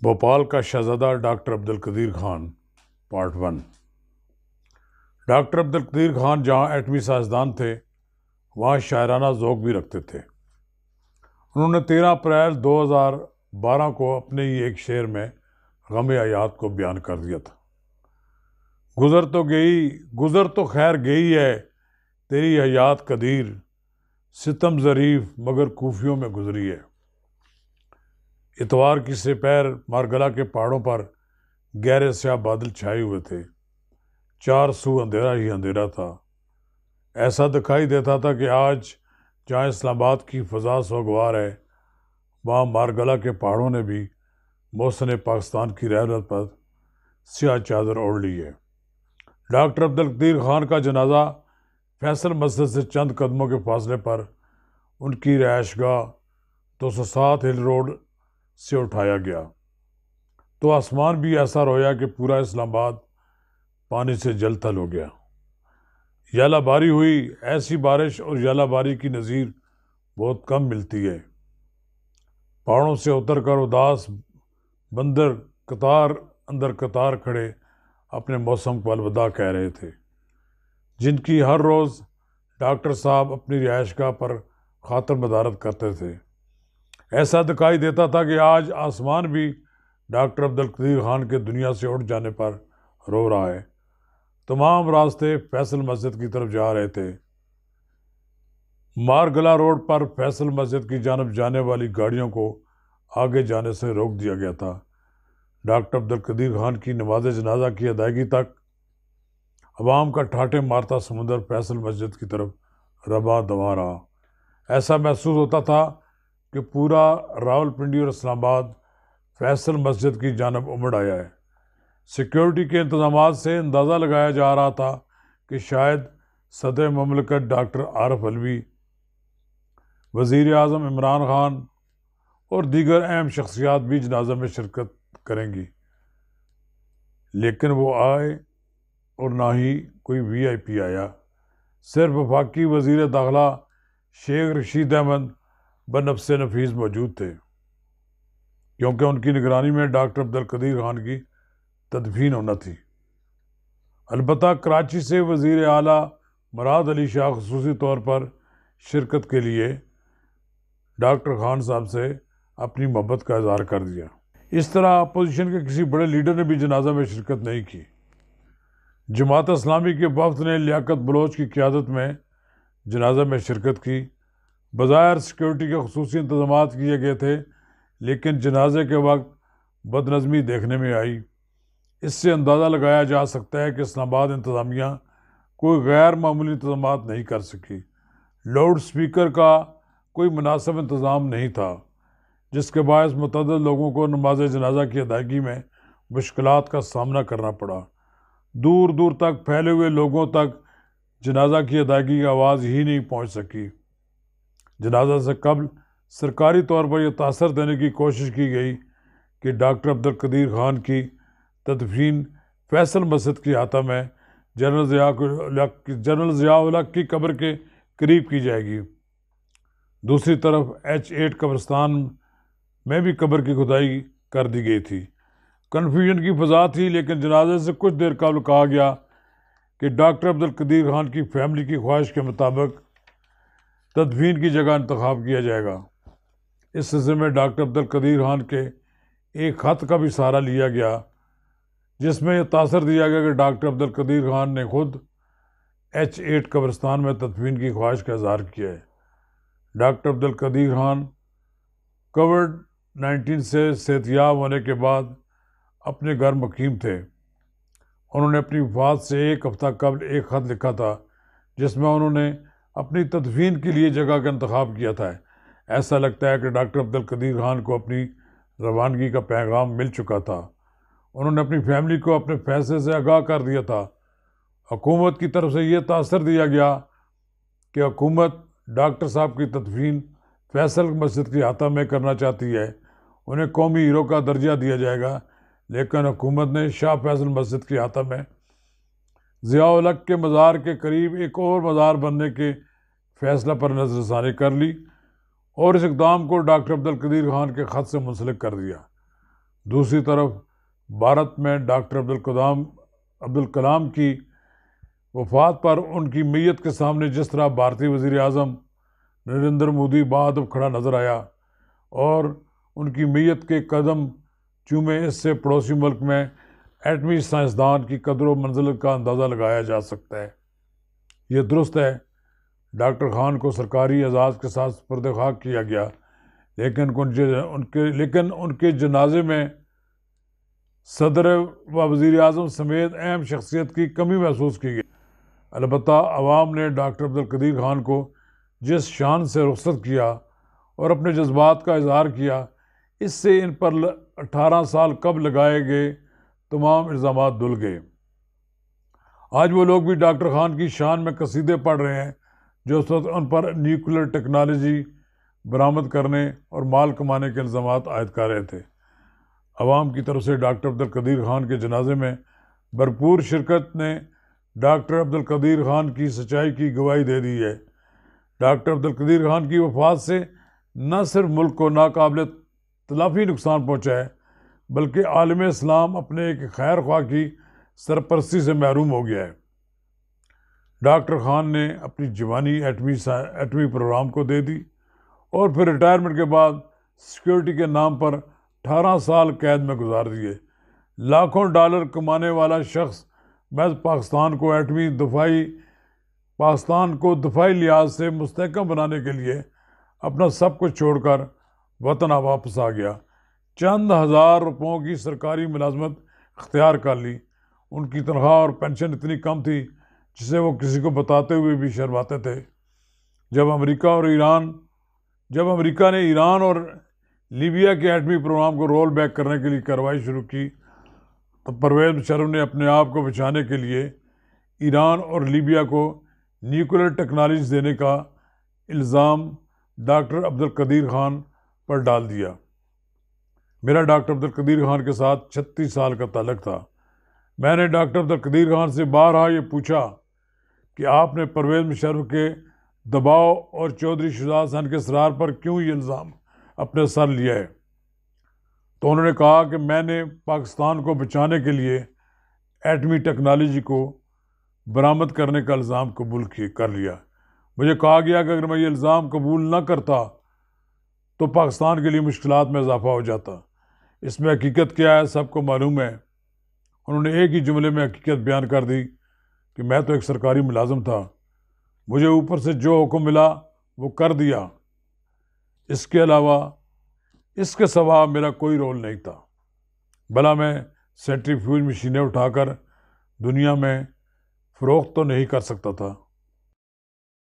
بھوپال کا شہزادہ doctor Abdul Qadeer Khan part 1۔ Doctor Abdul Qadeer Khan جہاں ایٹمی سائنسدان تھے وہاں شاعرانہ ذوق بھی رکھتے تھے۔ انہوں نے 13 اپریل 2012 کو اپنے ہی ایک شعر میں غم حیات کو بیان کر دیا تھا۔ گزر تو خیر گئی ہے تیری حیات قدیر، ستم ظریف مگر کوفیوں میں گزری ہے۔ اتوار کی سپہر مارگلہ کے پہاڑوں پر گہرے سیاہ بادل چھائے ہوئے تھے، چار سو اندھیرا ہی اندھیرا تھا۔ ایسا دکھائی دیتا تھا کہ آج جہاں اسلام آباد کی فضا سوگوار ہے وہاں مارگلہ کے پہاڑوں نے بھی محسن پاکستان کی رحمت پر سیاہ چادر اوڑھ لی ہے۔ ڈاکٹر عبدالقدیر خان کا جنازہ فیصل مسجد سے چند قدموں کے فاصلے پر ان کی رہائش گاہ 207 ہل روڈ سے اٹھایا گیا تو آسمان بھی ایسا رویا کہ پورا اسلام آباد پانی سے جل تھل ہو گیا۔ یالہ باری ہوئی، ایسی بارش اور یالہ باری کی نظیر بہت کم ملتی ہے۔ پہاڑوں سے اتر کر اداس بندر قطار اندر قطار کھڑے اپنے موسم کو الوداع کہہ رہے تھے، جن کی ہر روز ڈاکٹر صاحب اپنی رہائش گاہ پر خاطر مدارت کرتے تھے۔ ایسا دکھائی دیتا تھا کہ آج آسمان بھی ڈاکٹر عبدالقدیر خان کے دنیا سے اٹھ جانے پر رو رہا ہے۔ تمام راستے فیصل مسجد کی طرف جا رہے تھے۔ مارگلہ روڈ پر فیصل مسجد کی جانب جانے والی گاڑیوں کو آگے جانے سے روک دیا گیا تھا۔ ڈاکٹر عبدالقدیر خان کی نماز جنازہ کی ادائیگی تک عوام کا ٹھاٹھے مارتا سمندر فیصل مسجد کی طرف رواں دواں رہا۔ ایسا محسوس ہوتا تھا کہ پورا راولپنڈی اور اسلام آباد فیصل مسجد کی جانب امڑ آیا ہے۔ سیکیورٹی کے انتظامات سے اندازہ لگایا جا رہا تھا کہ شاید صدر مملکت ڈاکٹر عارف علوی، وزیر اعظم عمران خان اور دیگر اہم شخصیات بھی جنازہ میں شرکت کریں گی، لیکن وہ آئے اور نہ ہی کوئی وی آئی پی آیا۔ صرف وفاقی وزیر داخلہ شیخ رشید احمد بنفس نفیس موجود تھے، کیونکہ ان کی نگرانی میں ڈاکٹر عبدالقدیر خان کی تدفین ہونا تھی۔ البتہ کراچی سے وزیر اعلیٰ مراد علی شاہ خصوصی طور پر شرکت کے لیے ڈاکٹر خان صاحب سے اپنی محبت کا اظہار کر دیا۔ اس طرح اپوزیشن کے کسی بڑے لیڈر نے بھی جنازہ میں شرکت نہیں کی۔ جماعت اسلامی کے وفد نے لیاقت بلوچ کی قیادت میں جنازہ میں شرکت کی۔ بظاہر سیکیورٹی کے خصوصی انتظامات کیے گئے تھے، لیکن جنازے کے وقت بدنظمی دیکھنے میں آئی۔ اس سے اندازہ لگایا جا سکتا ہے کہ اسلام آباد انتظامیہ کوئی غیر معمولی انتظامات نہیں کر سکی۔ لاؤڈ سپیکر کا کوئی مناسب انتظام نہیں تھا، جس کے باعث متعدد لوگوں کو نماز جنازہ کی ادائیگی میں مشکلات کا سامنا کرنا پڑا۔ دور دور تک پھیلے ہوئے لوگوں تک جنازہ کی ادائیگی کی آواز ہی نہیں پہنچ سکی۔ جنازہ سے قبل سرکاری طور پر یہ تاثر دینے کی کوشش کی گئی کہ ڈاکٹر عبدالقدیر خان کی تدفین فیصل مسجد کی احاطہ میں جنرل ضیاء الحق کی قبر کے قریب کی جائے گی۔ دوسری طرف H8 قبرستان میں بھی قبر کی کھدائی کر دی گئی تھی۔ کنفیوژن کی فضا تھی، لیکن جنازے سے کچھ دیر قبل کہا گیا کہ ڈاکٹر عبدالقدیر خان کی فیملی کی خواہش کے مطابق تدفین کی جگہ انتخاب کیا جائے گا۔ اس سلسلے میں ڈاکٹر عبدالقدیر خان کے ایک خط کا بھی سہارا لیا گیا، جس میں یہ تاثر دیا گیا کہ ڈاکٹر عبدالقدیر خان نے خود H8 قبرستان میں تدفین کی خواہش کا اظہار کیا ہے۔ ڈاکٹر عبدالقدیر خان کووڈ-19 سے صحتیاب ہونے کے بعد اپنے گھر مقیم تھے۔ انہوں نے اپنی وفات سے ایک ہفتہ قبل ایک خط لکھا تھا، جس میں انہوں نے اپنی تدفین کے لیے جگہ کا انتخاب کیا تھا۔ ایسا لگتا ہے کہ ڈاکٹر عبدالقدیر خان کو اپنی روانگی کا پیغام مل چکا تھا۔ انہوں نے اپنی فیملی کو اپنے فیصلے سے آگاہ کر دیا تھا۔ حکومت کی طرف سے یہ تاثر دیا گیا کہ حکومت ڈاکٹر صاحب کی تدفین فیصل مسجد کی احاطہ میں کرنا چاہتی ہے۔ انہیں قومی ہیرو کا درجہ دیا جائے گا، لیکن حکومت نے شاہ فیصل مسجد کی احاطہ میں ضیاء الحق کے مزار کے قریب ایک اور مزار بننے کے فیصلہ پر نظر ثانی کر لی اور اس اقدام کو ڈاکٹر عبدالقدیر خان کے خط سے منسلک کر دیا۔ دوسری طرف بھارت میں ڈاکٹر عبدالکلام کی وفات پر ان کی میت کے سامنے جس طرح بھارتی وزیر اعظم نریندر مودی بادب کھڑا نظر آیا اور ان کی میت کے قدم چومے، اس سے پڑوسی ملک میں ایٹمی سائنسدان کی قدر و منزلت کا اندازہ لگایا جا سکتا ہے۔ یہ درست ہے، ڈاکٹر خان کو سرکاری اعزاز کے ساتھ سپرد خاک کیا گیا، لیکن ان کے جنازے میں صدر و وزیر اعظم سمیت اہم شخصیت کی کمی محسوس کی گئی۔ البتہ عوام نے ڈاکٹر عبدالقدیر خان کو جس شان سے رخصت کیا اور اپنے جذبات کا اظہار کیا، اس سے ان پر 18 سال قبل لگائے گئے تمام الزامات دھل گئے۔ آج وہ لوگ بھی ڈاکٹر خان کی شان میں قصیدے پڑھ رہے ہیں جو اس وقت ان پر نیوکلیر ٹیکنالوجی برآمد کرنے اور مال کمانے کے الزامات عائد کر رہے تھے۔ عوام کی طرف سے ڈاکٹر عبدالقدیر خان کے جنازے میں بھرپور شرکت نے ڈاکٹر عبدالقدیر خان کی سچائی کی گواہی دے دی ہے۔ ڈاکٹر عبدالقدیر خان کی وفات سے نہ صرف ملک کو ناقابل تلافی نقصان پہنچا ہے، بلکہ عالم اسلام اپنے ایک خیر خواہ کی سرپرستی سے محروم ہو گیا ہے۔ ڈاکٹر خان نے اپنی جوانی ایٹمی پروگرام کو دے دی اور پھر ریٹائرمنٹ کے بعد سیکیورٹی کے نام پر 18 سال قید میں گزار دیے۔ لاکھوں ڈالر کمانے والا شخص محض پاکستان کو دفاعی لحاظ سے مستحکم بنانے کے لیے اپنا سب کچھ چھوڑ کر وطن واپس آ گیا۔ چند ہزار روپوں کی سرکاری ملازمت اختیار کر لی۔ ان کی تنخواہ اور پینشن اتنی کم تھی جسے وہ کسی کو بتاتے ہوئے بھی شرماتے تھے۔ جب امریکہ نے ایران اور لیبیا کے ایٹمی پروگرام کو رول بیک کرنے کے لیے کارروائی شروع کی تو پرویز مشرف نے اپنے آپ کو بچانے کے لیے ایران اور لیبیا کو نیوکلیر ٹیکنالوجی دینے کا الزام ڈاکٹر عبدالقدیر خان پر ڈال دیا۔ میرا ڈاکٹر عبدالقدیر خان کے ساتھ 36 سال کا تعلق تھا۔ میں نے ڈاکٹر عبدالقدیر خان سے بارہا یہ پوچھا کہ آپ نے پرویز مشرف کے دباؤ اور چودھری شجاعت حسین کے اسرار پر کیوں یہ الزام اپنے سر لیا ہے؟ تو انہوں نے کہا کہ میں نے پاکستان کو بچانے کے لیے ایٹمی ٹیکنالوجی کو برآمد کرنے کا الزام قبول کر لیا۔ مجھے کہا گیا کہ اگر میں یہ الزام قبول نہ کرتا تو پاکستان کے لیے مشکلات میں اضافہ ہو جاتا۔ اس میں حقیقت کیا ہے سب کو معلوم ہے۔ انہوں نے ایک ہی جملے میں حقیقت بیان کر دی کہ میں تو ایک سرکاری ملازم تھا، مجھے اوپر سے جو حکم ملا وہ کر دیا، اس کے علاوہ اس کے سوا میرا کوئی رول نہیں تھا۔ بھلا میں سینٹریفیوج مشینیں اٹھا کر دنیا میں فروخت تو نہیں کر سکتا تھا۔